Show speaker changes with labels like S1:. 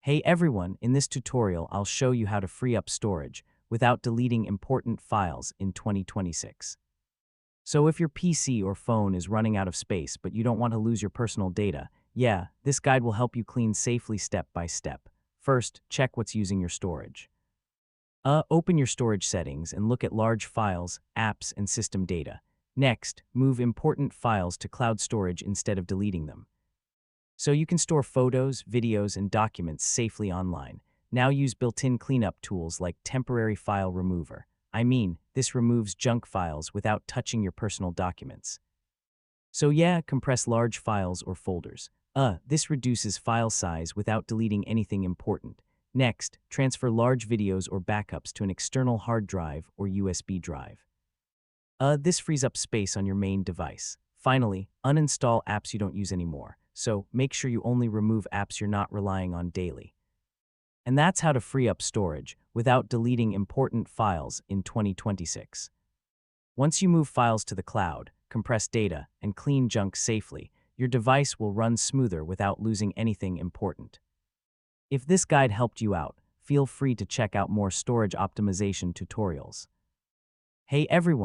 S1: Hey everyone, in this tutorial I'll show you how to free up storage without deleting important files in 2026. So if your PC or phone is running out of space but you don't want to lose your personal data, yeah, this guide will help you clean safely step by step. First, check what's using your storage. Open your storage settings and look at large files, apps, and system data. Next, move important files to cloud storage instead of deleting them. So you can store photos, videos, and documents safely online. Now use built-in cleanup tools like temporary file remover. This removes junk files without touching your personal documents. So yeah, compress large files or folders. This reduces file size without deleting anything important. Next, transfer large videos or backups to an external hard drive or USB drive. This frees up space on your main device. Finally, uninstall apps you don't use anymore. So make sure you only remove apps you're not relying on daily. And that's how to free up storage without deleting important files in 2026. Once you move files to the cloud, compress data, and clean junk safely, your device will run smoother without losing anything important. If this guide helped you out, feel free to check out more storage optimization tutorials. Hey everyone!